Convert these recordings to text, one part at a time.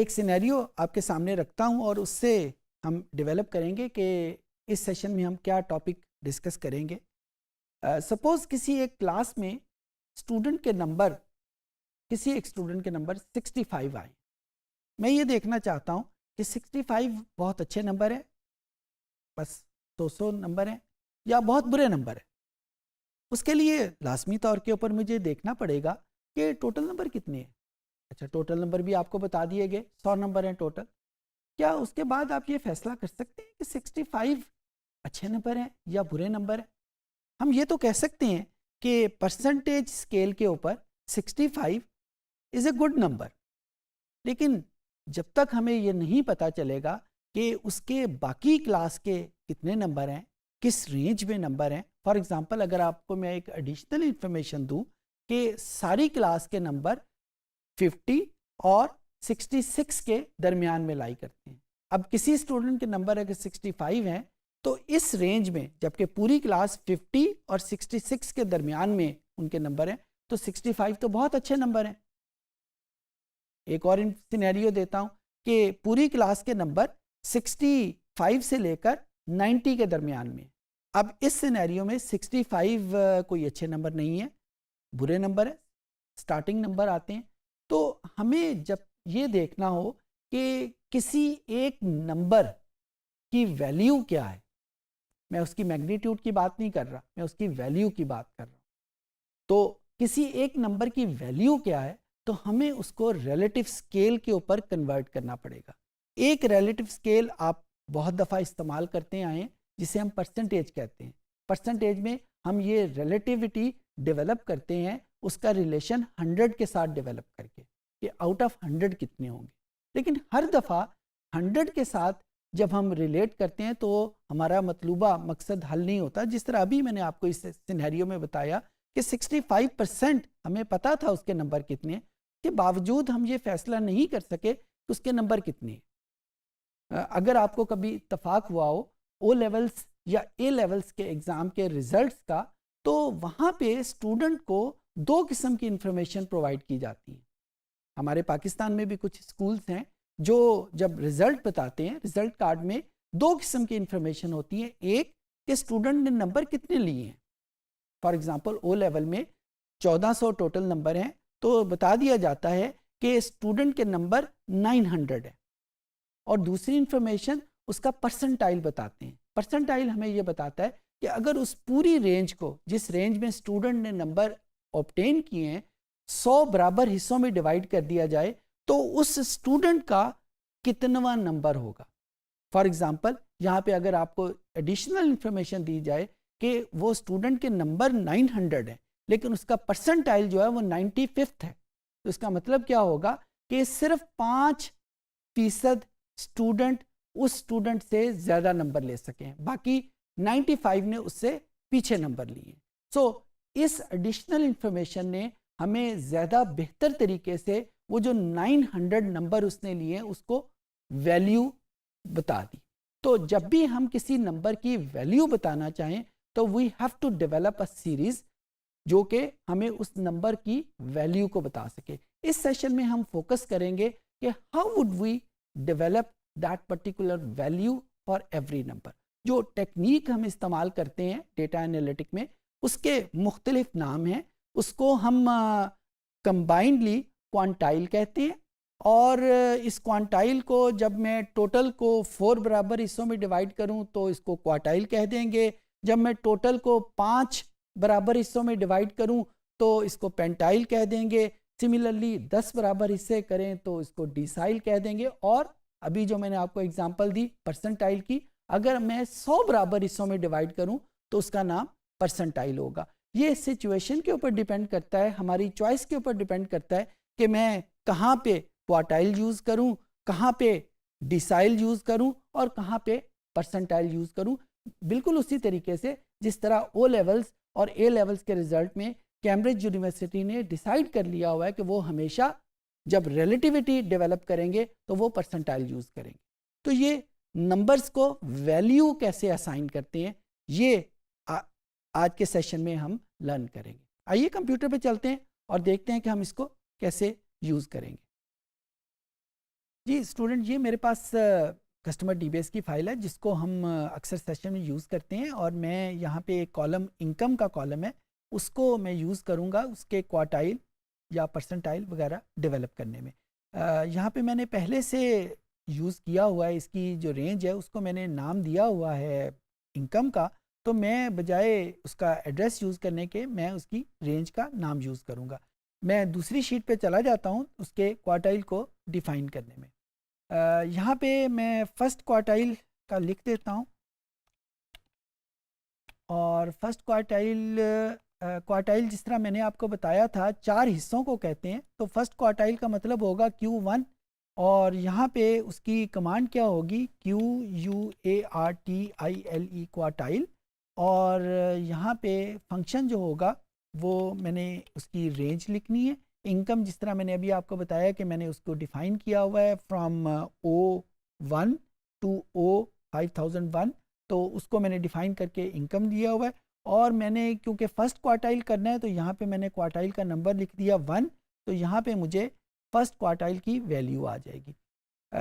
एक सिनेरियो आपके सामने रखता हूं और उससे हम डेवलप करेंगे कि इस सेशन में हम क्या टॉपिक डिस्कस करेंगे। सपोज किसी एक क्लास में स्टूडेंट के नंबर किसी एक स्टूडेंट के नंबर 65 आए। मैं ये देखना चाहता हूँ कि 65 बहुत अच्छे नंबर है, बस 200 नंबर है, या बहुत बुरे नंबर है। उसके लिए लाजमी तौर के ऊपर मुझे देखना पड़ेगा कि टोटल नंबर कितने हैं। अच्छा, टोटल नंबर भी आपको बता दिए गए, 100 नंबर हैं टोटल। क्या उसके बाद आप ये फैसला कर सकते हैं कि 65 अच्छे नंबर हैं या बुरे नंबर हैं? हम ये तो कह सकते हैं कि परसेंटेज स्केल के ऊपर 65 इज़ ए गुड नंबर, लेकिन जब तक हमें ये नहीं पता चलेगा कि उसके बाकी क्लास के कितने नंबर हैं, किस रेंज में नंबर हैं। फॉर एग्जांपल, अगर आपको मैं एक एडिशनल इंफॉर्मेशन दूं कि सारी क्लास के नंबर 50 और 66 के दरमियान में लाई करते हैं। अब किसी स्टूडेंट के नंबर अगर 65 हैं तो इस रेंज में, जबकि पूरी क्लास 50 और 66 के दरमियान में उनके नंबर हैं, तो 65 तो बहुत अच्छे नंबर हैं। एक और सिनेरियो देता हूं कि पूरी क्लास के नंबर 65 से लेकर 90 के दरमियान में। अब इस सिनेरियो में 65 कोई अच्छे नंबर नहीं है, बुरे नंबर है, स्टार्टिंग नंबर आते हैं। तो हमें जब ये देखना हो कि किसी एक नंबर की वैल्यू क्या है, मैं उसकी मैग्नीट्यूड की बात नहीं कर रहा, मैं उसकी वैल्यू की बात कर रहा हूँ। तो किसी एक नंबर की वैल्यू क्या है, तो हमें उसको रिलेटिव स्केल के ऊपर कन्वर्ट करना पड़ेगा। एक रिलेटिव स्केल आप बहुत दफ़ा इस्तेमाल करते आए हैं, जिसे हम परसेंटेज कहते हैं। परसेंटेज में हम ये रिलेटिविटी डेवलप करते हैं, उसका रिलेशन 100 के साथ डेवलप करके कि आउट ऑफ 100 कितने होंगे। लेकिन हर दफ़ा 100 के साथ जब हम रिलेट करते हैं तो हमारा मतलूबा मकसद हल नहीं होता। जिस तरह अभी मैंने आपको इस सिनेरियो में बताया कि 65% हमें पता था उसके नंबर कितने हैं, के बावजूद हम ये फैसला नहीं कर सके कि उसके नंबर कितने हैं। अगर आपको कभी इत्तफाक हुआ हो ओ लेवल्स या ए लेवल्स के एग्ज़ाम के रिज़ल्ट्स का, तो वहाँ पे स्टूडेंट को दो किस्म की इंफॉर्मेशन प्रोवाइड की जाती है। हमारे पाकिस्तान में भी कुछ स्कूल्स हैं जो जब रिज़ल्ट बताते हैं, रिज़ल्ट कार्ड में दो किस्म की इंफॉर्मेशन होती है। एक कि स्टूडेंट ने नंबर कितने लिए हैं। फॉर एग्ज़ाम्पल, ओ लेवल में 1400 टोटल नंबर हैं, तो बता दिया जाता है कि स्टूडेंट के नंबर 900 है। और दूसरी इंफॉर्मेशन उसका परसेंटाइल बताते हैं। परसेंटाइल हमें ये बताता है कि अगर उस पूरी रेंज को, जिस रेंज में स्टूडेंट ने नंबर ऑब्टेन किए हैं, 100 बराबर हिस्सों में डिवाइड कर दिया जाए तो उस स्टूडेंट का कितनवा नंबर होगा। फॉर एग्जांपल, यहाँ पे अगर आपको एडिशनल इंफॉर्मेशन दी जाए कि वो स्टूडेंट के नंबर 900 है, लेकिन उसका परसेंटाइल जो है वो 95th है, तो इसका मतलब क्या होगा कि सिर्फ 5% स्टूडेंट उस स्टूडेंट से ज़्यादा नंबर ले सकें, बाकी 95 ने उससे पीछे नंबर लिए। सो इस एडिशनल इंफॉर्मेशन ने हमें ज़्यादा बेहतर तरीके से वो जो 900 नंबर उसने लिए उसको वैल्यू बता दी। तो जब भी हम किसी नंबर की वैल्यू बताना चाहें तो we have to develop a series जो कि हमें उस नंबर की वैल्यू को बता सके। इस सेशन में हम फोकस करेंगे कि how would we develop that particular value for every number. जो टेक्निक हम इस्तेमाल करते हैं डेटा एनालिटिक में, उसके मुख्तलिफ नाम हैं। उसको हम कंबाइंडली क्वांटाइल कहते हैं, और इस क्वांटाइल को जब मैं टोटल को 4 बराबर हिस्सों में डिवाइड करूं तो इसको क्वार्टाइल कह देंगे। जब मैं टोटल को 5 बराबर हिस्सों में डिवाइड करूं तो इसको पेंटाइल कह देंगे। सिमिलरली 10 बराबर हिस्से करें तो इसको डिसाइल कह देंगे। और अभी जो मैंने आपको एग्जांपल दी परसेंटाइल की, अगर मैं 100 बराबर हिस्सों में डिवाइड करूं तो उसका नाम परसेंटाइल होगा। ये सिचुएशन के ऊपर डिपेंड करता है, हमारी चॉइस के ऊपर डिपेंड करता है कि मैं कहाँ पे क्वार्टाइल यूज़ करूं, कहाँ पे डिसाइल यूज़ करूं और कहाँ पे परसेंटाइल यूज़ करूं। बिल्कुल उसी तरीके से जिस तरह ओ लेवल्स और ए लेवल्स के रिजल्ट में कैम्ब्रिज यूनिवर्सिटी ने डिसाइड कर लिया हुआ है कि वो हमेशा जब रिलेटिविटी डेवलप करेंगे तो वो परसेंटाइल यूज़ करेंगे। तो ये नंबर्स को वैल्यू कैसे असाइन करते हैं, ये आज के सेशन में हम लर्न करेंगे। आइए कंप्यूटर पे चलते हैं और देखते हैं कि हम इसको कैसे यूज़ करेंगे। जी स्टूडेंट, ये मेरे पास कस्टमर डीबीएस की फ़ाइल है जिसको हम अक्सर सेशन में यूज़ करते हैं, और मैं यहाँ पे एक कॉलम इनकम का कॉलम है उसको मैं यूज़ करूँगा उसके क्वार्टाइल या परसेंटाइल वगैरह डेवलप करने में। यहाँ पे मैंने पहले से यूज़ किया हुआ है, इसकी जो रेंज है उसको मैंने नाम दिया हुआ है इनकम का, तो मैं बजाय उसका एड्रेस यूज़ करने के मैं उसकी रेंज का नाम यूज़ करूँगा। मैं दूसरी शीट पे चला जाता हूँ उसके क्वार्टाइल को डिफ़ाइन करने में। यहाँ पे मैं फर्स्ट क्वार्टाइल का लिख देता हूँ, और फर्स्ट क्वार्टाइल जिस तरह मैंने आपको बताया था 4 हिस्सों को कहते हैं, तो फर्स्ट क्वार्टाइल का मतलब होगा Q1, और यहाँ पे उसकी कमांड क्या होगी QUARTILE क्वार्टाइल, और यहाँ पे फंक्शन जो होगा वो मैंने उसकी रेंज लिखनी है। इनकम जिस तरह मैंने अभी आपको बताया कि मैंने उसको डिफ़ाइन किया हुआ है फ्रॉम O1 टू O5001, तो उसको मैंने डिफ़ाइन करके इनकम दिया हुआ है। और मैंने क्योंकि फ़र्स्ट क्वार्टाइल करना है तो यहाँ पे मैंने क्वार्टाइल का नंबर लिख दिया 1, तो यहाँ पे मुझे फ़र्स्ट क्वार्टाइल की वैल्यू आ जाएगी।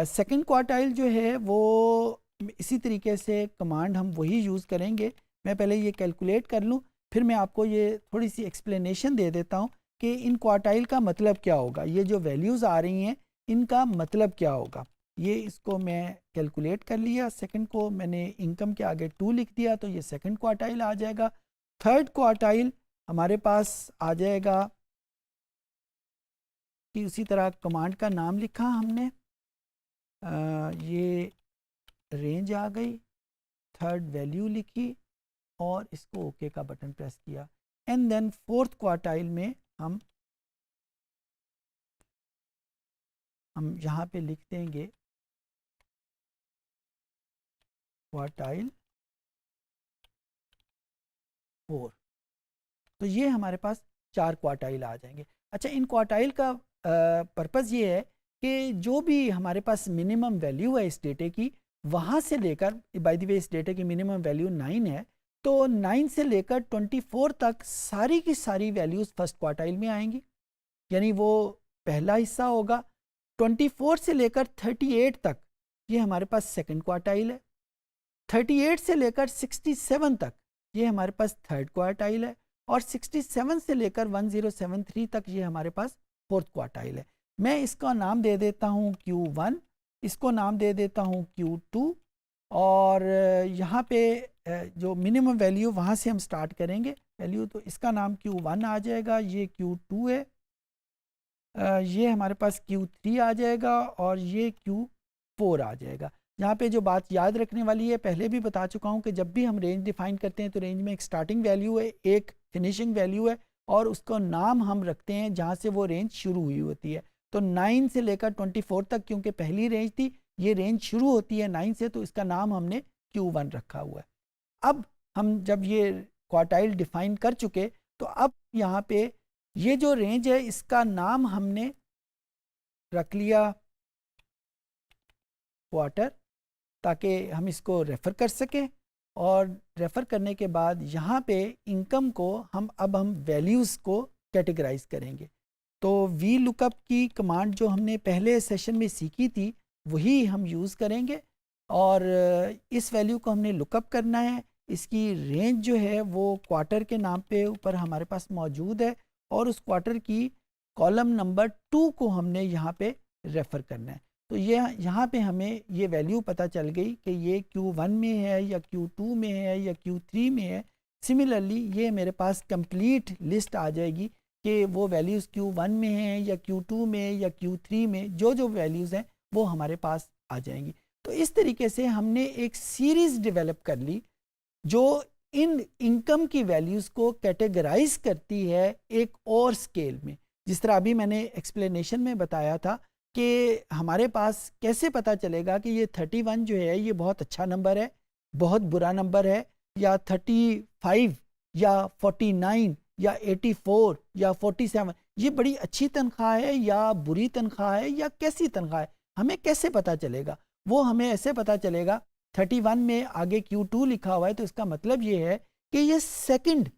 सेकंड क्वार्टाइल जो है वो इसी तरीके से कमांड हम वही यूज़ करेंगे। मैं पहले ये कैलकुलेट कर लूँ, फिर मैं आपको ये थोड़ी सी एक्सप्लेनेशन दे देता हूँ कि इन क्वार्टाइल का मतलब क्या होगा, ये जो वैल्यूज़ आ रही हैं इनका मतलब क्या होगा। ये इसको मैं कैलकुलेट कर लिया, सेकंड को मैंने इनकम के आगे 2 लिख दिया, तो ये सेकंड क्वार्टाइल आ जाएगा। थर्ड क्वार्टाइल हमारे पास आ जाएगा कि उसी तरह कमांड का नाम लिखा हमने, ये रेंज आ गई, थर्ड वैल्यू लिखी और इसको ओके का बटन प्रेस किया। एंड देन फोर्थ क्वार्टाइल में हम यहाँ पे लिख देंगे क्वार्टाइल 4, तो ये हमारे पास 4 क्वार्टाइल आ जाएंगे। अच्छा, इन क्वार्टाइल का पर्पज़ ये है कि जो भी हमारे पास मिनिमम वैल्यू है इस डेटे की, वहाँ से लेकर, बाय द वे इस डेटे की मिनिमम वैल्यू 9 है, तो 9 से लेकर 24 तक सारी की सारी वैल्यूज़ फर्स्ट क्वार्टाइल में आएंगी, यानी वो पहला हिस्सा होगा। 24 से लेकर 38 तक ये हमारे पास सेकंड क्वार्टाइल है। 38 से लेकर 67 तक ये हमारे पास थर्ड क्वार्टाइल है, और 67 से लेकर 1073 तक ये हमारे पास फोर्थ क्वार्टाइल है। मैं इसका नाम दे देता हूँ Q1, इसको नाम दे देता हूँ Q2, और यहाँ पे जो मिनिमम वैल्यू वहाँ से हम स्टार्ट करेंगे वैल्यू, तो इसका नाम Q1 आ जाएगा, ये Q2 है, ये हमारे पास Q3 आ जाएगा, और ये Q4 आ जाएगा। यहाँ पे जो बात याद रखने वाली है, पहले भी बता चुका हूँ कि जब भी हम रेंज डिफाइन करते हैं तो रेंज में एक स्टार्टिंग वैल्यू है, एक फिनिशिंग वैल्यू है, और उसका नाम हम रखते हैं जहाँ से वो रेंज शुरू हुई होती है। तो 9 से लेकर 24 तक क्योंकि पहली रेंज थी, ये रेंज शुरू होती है 9 से, तो इसका नाम हमने Q1 रखा हुआ है। अब हम जब ये क्वार्टाइल डिफाइन कर चुके, तो अब यहाँ पे ये जो रेंज है इसका नाम हमने रख लिया क्वार्टर, ताकि हम इसको रेफ़र कर सकें, और रेफ़र करने के बाद यहाँ पे इनकम को अब हम वैल्यूज़ को कैटेगराइज करेंगे। तो वी लुकअप की कमांड जो हमने पहले सेशन में सीखी थी वही हम यूज़ करेंगे, और इस वैल्यू को हमने लुकअप करना है। इसकी रेंज जो है वो क्वार्टर के नाम पे ऊपर हमारे पास मौजूद है, और उस क्वार्टर की कॉलम नंबर 2 को हमने यहाँ पे रेफ़र करना है। तो ये यहाँ पे हमें ये वैल्यू पता चल गई कि ये Q1 में है या Q2 में है या Q3 में है। सिमिलरली ये मेरे पास कंप्लीट लिस्ट आ जाएगी कि वो वैल्यूज़ Q1 में हैं या Q2 में या Q3 में, जो जो वैल्यूज़ हैं वो हमारे पास आ जाएंगी। तो इस तरीके से हमने एक सीरीज़ डेवलप कर ली जो इन इनकम की वैल्यूज़ को कैटेगराइज करती है एक और स्केल में। जिस तरह अभी मैंने एक्सप्लेनेशन में बताया था कि हमारे पास कैसे पता चलेगा कि ये 31 जो है ये बहुत अच्छा नंबर है, बहुत बुरा नंबर है, या 35 या 49 या 84 या 47 ये बड़ी अच्छी तनख्वाह है या बुरी तनख्वाह है या कैसी तनख्वाह है, हमें कैसे पता चलेगा? वो हमें ऐसे पता चलेगा, 31 में आगे Q2 लिखा हुआ है तो इसका मतलब ये है कि ये सेकंड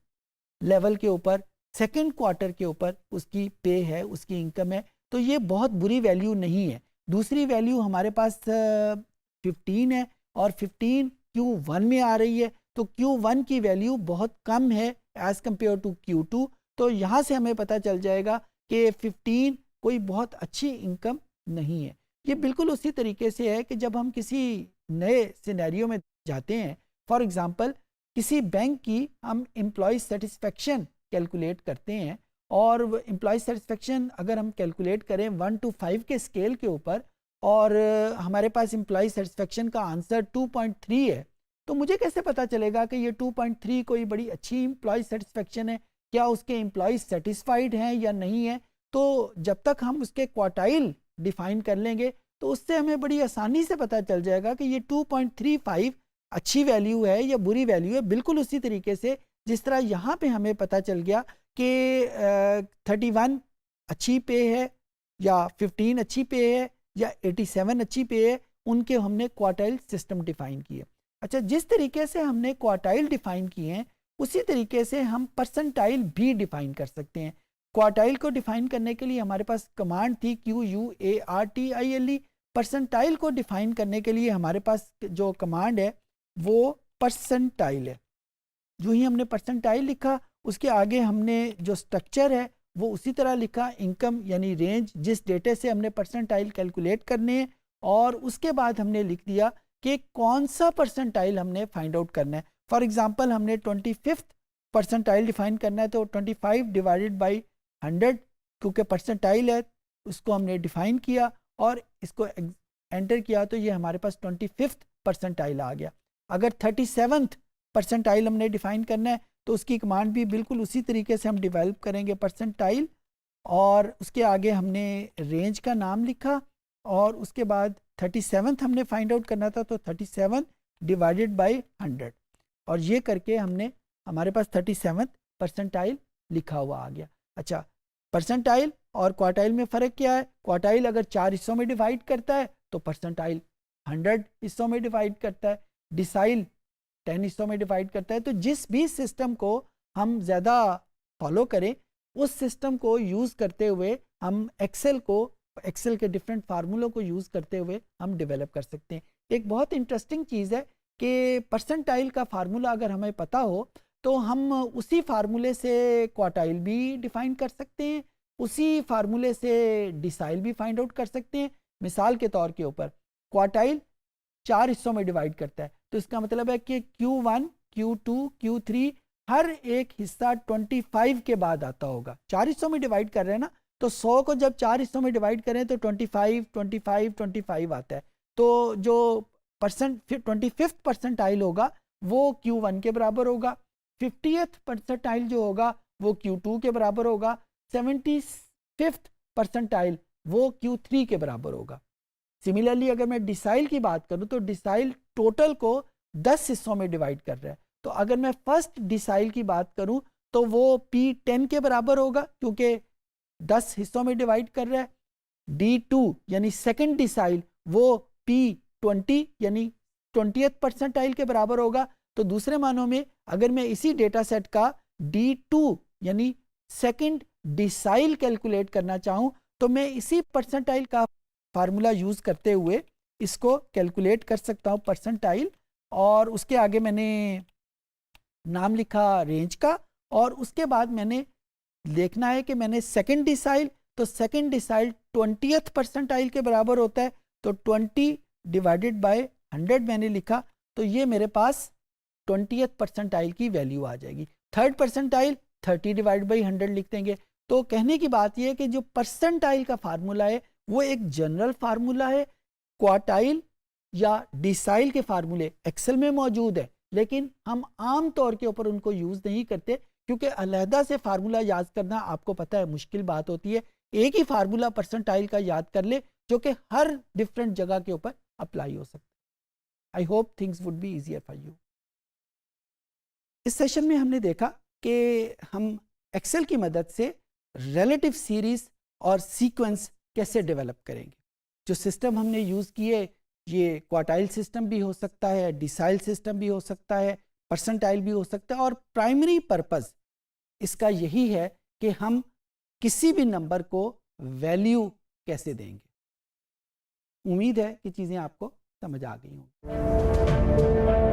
लेवल के ऊपर, सेकंड क्वार्टर के ऊपर उसकी पे है, उसकी इनकम है, तो ये बहुत बुरी वैल्यू नहीं है। दूसरी वैल्यू हमारे पास 15 है और 15 Q1 में आ रही है, तो Q1 की वैल्यू बहुत कम है एज़ कम्पेयर टू Q2। तो यहाँ से हमें पता चल जाएगा कि 15 कोई बहुत अच्छी इनकम नहीं है। ये बिल्कुल उसी तरीके से है कि जब हम किसी नए सिनेरियो में जाते हैं, फॉर एग्ज़ाम्पल किसी बैंक की हम एम्प्लॉय सेटिस्फेक्शन कैलकुलेट करते हैं, और एम्प्लॉय सेटिस्फेक्शन अगर हम कैलकुलेट करें 1 to 5 के स्केल के ऊपर, और हमारे पास एम्प्लॉय सेटिस्फेक्शन का आंसर 2.3 है, तो मुझे कैसे पता चलेगा कि ये 2.3 कोई बड़ी अच्छी एम्प्लॉय सेटिस्फेक्शन है, क्या उसके एम्प्लॉय सेटिस्फाइड हैं या नहीं है। तो जब तक हम उसके क्वार्टाइल डिफाइन कर लेंगे तो उससे हमें बड़ी आसानी से पता चल जाएगा कि ये 2.35 अच्छी वैल्यू है या बुरी वैल्यू है। बिल्कुल उसी तरीके से जिस तरह यहाँ पे हमें पता चल गया कि 31 अच्छी पे है या 15 अच्छी पे है या 87 अच्छी पे है, उनके हमने क्वार्टाइल सिस्टम डिफाइन किए। अच्छा, जिस तरीके से हमने क्वार्टाइल डिफाइन किए हैं उसी तरीके से हम परसेंटाइल भी डिफाइन कर सकते हैं। क्वार्टाइल को डिफाइन करने के लिए हमारे पास कमांड थी QUARTILE। परसेंटाइल को डिफाइन करने के लिए हमारे पास जो कमांड है वो परसेंटाइल है। जो ही हमने परसेंटाइल लिखा, उसके आगे हमने जो स्ट्रक्चर है वो उसी तरह लिखा, इनकम यानी रेंज, जिस डेटे से हमने परसेंटाइल कैलकुलेट करने हैं, और उसके बाद हमने लिख दिया कि कौन सा परसेंटाइल हमने फाइंड आउट करना है। फॉर एग्जांपल हमने 25th परसेंटाइल डिफाइन करना है, तो 25 डिवाइडेड बाई 100, क्योंकि परसेंटाइल है उसको हमने डिफाइन किया और इसको एंटर किया, तो ये हमारे पास 25th परसेंटाइल आ गया। अगर 37th परसेंटाइल हमने डिफाइन करना है तो उसकी कमांड भी बिल्कुल उसी तरीके से हम डेवलप करेंगे, परसेंटाइल, और उसके आगे हमने रेंज का नाम लिखा, और उसके बाद 37th हमने फाइंड आउट करना था, तो 37 डिवाइडेड बाई 100, और ये करके हमने हमारे पास 37th परसेंटाइल लिखा हुआ आ गया। अच्छा, परसेंटाइल और क्वार्टाइल में फ़र्क क्या है? क्वार्टाइल अगर 4 हिस्सों में डिवाइड करता है तो परसेंटाइल 100 हिस्सों में डिवाइड करता है, डिसाइल 10 हिस्सों में डिवाइड करता है। तो जिस भी सिस्टम को हम ज़्यादा फॉलो करें उस सिस्टम को यूज़ करते हुए हम एक्सेल के डिफरेंट फार्मूलों को यूज़ करते हुए हम डेवलप कर सकते हैं। एक बहुत इंटरेस्टिंग चीज़ है कि परसेंटाइल का फार्मूला अगर हमें पता हो तो हम उसी फार्मूले से क्वार्टाइल भी डिफाइन कर सकते हैं, उसी फार्मूले से डिसाइल भी फाइंड आउट कर सकते हैं। मिसाल के तौर के ऊपर क्वार्टाइल 4 हिस्सों में डिवाइड करता है, तो इसका मतलब है कि Q1, Q2, Q3 हर एक हिस्सा 25 के बाद आता होगा। 4 हिस्सों में डिवाइड कर रहे हैं ना, तो 100 को जब 4 हिस्सों में डिवाइड करें तो 25, 25, 25 आता है। तो जो 25th परसेंटाइल होगा वो Q1 के बराबर होगा, 50th परसेंटाइल जो होगा वो Q2 के बराबर होगा, 75th परसेंटाइल वो Q3 के बराबर होगा। सिमिलरली अगर मैं डिसाइल की बात करूं तो डिसाइल टोटल को 10 हिस्सों में डिवाइड कर रहा है, तो अगर मैं फर्स्ट डिसाइल की बात करूं तो वो P10 के बराबर होगा क्योंकि 10 हिस्सों में डिवाइड कर रहा है। D2 यानी सेकंड डिसाइल वो P20 यानी 20th परसेंटाइल के बराबर होगा। तो दूसरे मानों में अगर मैं इसी डेटा सेट का D2 यानी सेकंड डिसाइल कैलकुलेट करना चाहूं तो मैं इसी परसेंटाइल का फार्मूला यूज़ करते हुए इसको कैलकुलेट कर सकता हूँ परसेंटाइल, और उसके आगे मैंने नाम लिखा रेंज का, और उसके बाद मैंने देखना है कि मैंने सेकंड डिसाइल, तो सेकंड डिसाइल 20th परसेंटाइल के बराबर होता है, तो 20 डिवाइडेड बाय 100 मैंने लिखा, तो ये मेरे पास 20th परसेंटाइल की वैल्यू आ जाएगी। थर्ड परसेंटाइल 30 डिवाइड बाई 100 लिख देंगे। तो कहने की बात यह है कि जो परसेंटाइल का फार्मूला है वो एक जनरल फार्मूला है। क्वार्टाइल या डिसाइल के फार्मूले एक्सेल में मौजूद है, लेकिन हम आम तौर के ऊपर उनको यूज़ नहीं करते क्योंकि अलहदा से फार्मूला याद करना आपको पता है मुश्किल बात होती है। एक ही फार्मूला परसेंटाइल का याद कर ले जो कि हर डिफरेंट जगह के ऊपर अप्लाई हो सकता है। I hope things would be easier for you. इस सेशन में हमने देखा कि हम एक्सेल की मदद से रिलेटिव सीरीज और सीक्वेंस कैसे डेवलप करेंगे। जो सिस्टम हमने यूज़ किए ये क्वार्टाइल सिस्टम भी हो सकता है, डिसाइल सिस्टम भी हो सकता है, परसेंटाइल भी हो सकता है, और प्राइमरी पर्पस इसका यही है कि हम किसी भी नंबर को वैल्यू कैसे देंगे। उम्मीद है कि चीज़ें आपको समझ आ गई होंगी।